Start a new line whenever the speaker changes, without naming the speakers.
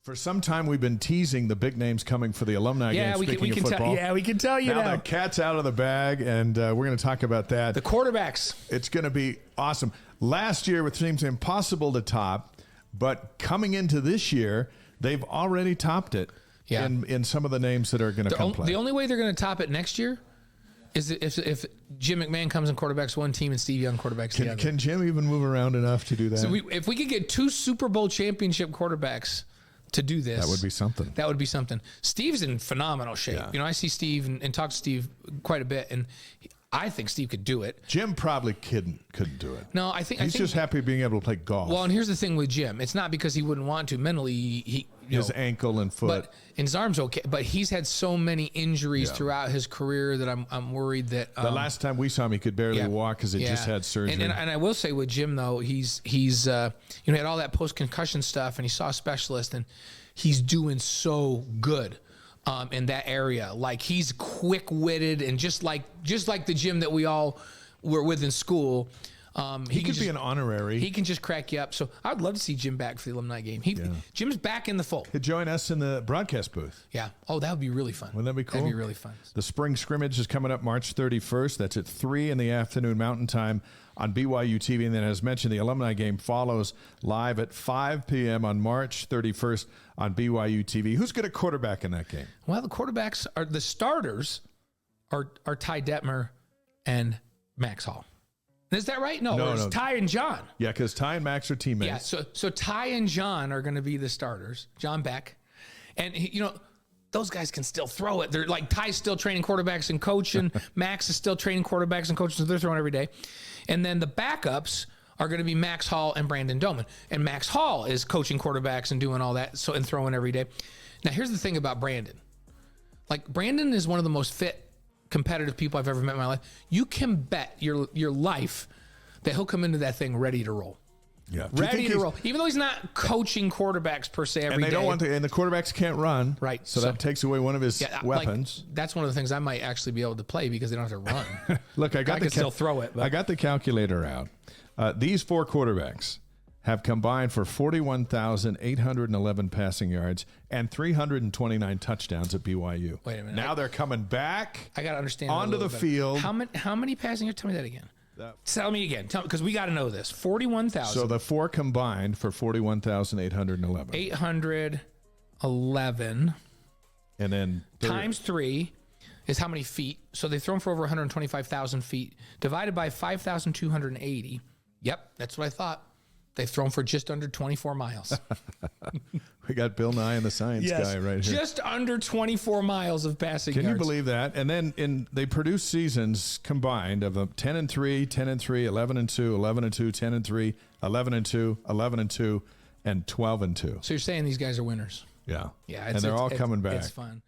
For some time, we've been teasing the big names coming for the alumni game.
We can tell you
now. The cat's out of the bag, and we're going to talk about that.
The quarterbacks.
It's going to be awesome. Last year, it seems impossible to top, but coming into this year, they've already topped it in some of the names that are going to come play.
The only way they're going to top it next year is if Jim McMahon comes and quarterbacks one team and Steve Young quarterbacks the other.
Can Jim even move around enough to do that?
So if we could get 2 Super Bowl championship quarterbacks to do this,
that would be something.
That would be something. Steve's in phenomenal shape.
Yeah.
You know, I see Steve and talk to Steve quite a bit, and I think Steve could do it.
Jim probably couldn't do it.
No, I think
he's just happy being able to play golf.
Well, and here's the thing with Jim: it's not because he wouldn't want to. Mentally,
his ankle and foot,
and his arm's okay. But he's had so many injuries throughout his career that I'm worried that
the last time we saw him, he could barely walk because he just had surgery.
And I will say with Jim though, he's had all that post concussion stuff, and he saw a specialist, and he's doing so good in that area. Like, he's quick witted, and just like the Jim that we all were with in school.
He could be an honorary.
He can just crack you up. So I'd love to see Jim back for the alumni game. Jim's back in the fold.
He'd join us in the broadcast booth.
Yeah. Oh, that would be really fun.
Wouldn't that be cool?
That'd be really fun.
The spring scrimmage is coming up March 31st. That's at 3 in the afternoon Mountain Time on BYU TV. And then, as mentioned, the alumni game follows live at 5 p.m. on March 31st on BYU TV. Who's going to quarterback in that game?
Well, the quarterbacks are the starters are Ty Detmer and Max Hall. Is that right? No, it's Ty and John.
Yeah, because Ty and Max are teammates.
Yeah, so Ty and John are going to be the starters. John Beck. And, those guys can still throw it. They're like, Ty's still training quarterbacks and coaching. Max is still training quarterbacks and coaching, so they're throwing every day. And then the backups are going to be Max Hall and Brandon Doman. And Max Hall is coaching quarterbacks and doing all that, and throwing every day. Now, here's the thing about Brandon. Like, Brandon is one of the most fit, competitive people I've ever met in my life. You can bet your life that he'll come into that thing ready to roll.
Yeah,
ready to roll. Even though he's not coaching quarterbacks per se every day.
Don't want to, and the quarterbacks can't run.
Right.
So that takes away one of his weapons.
Like, that's one of the things I might actually be able to play because they don't have to run.
Look, I
can still throw it. But.
I got the calculator out. These 4 quarterbacks have combined for 41,811 passing yards and 329 touchdowns at BYU.
Wait a minute.
Now they're coming back.
I got to understand
onto the field.
How many passing yards? Tell me that again. Tell me again. Because we got to know this. 41,000.
So the 4 combined for 41,811.
811.
And then
times 3 is how many feet? So they've thrown for over 125,000 feet. Divided by 5,280. Yep, that's what I thought. They've thrown for just under 24 miles.
We got Bill Nye and the Science Guy right here.
Just under 24, miles of passing yards.
Can you believe that? And then they produce seasons combined of 10-3, 10-3, 11-2, 11-2, 10-3, 11-2, 11-2, and 12-2.
So you're saying these guys are winners?
Yeah.
Yeah.
And they're all coming back.
It's fun.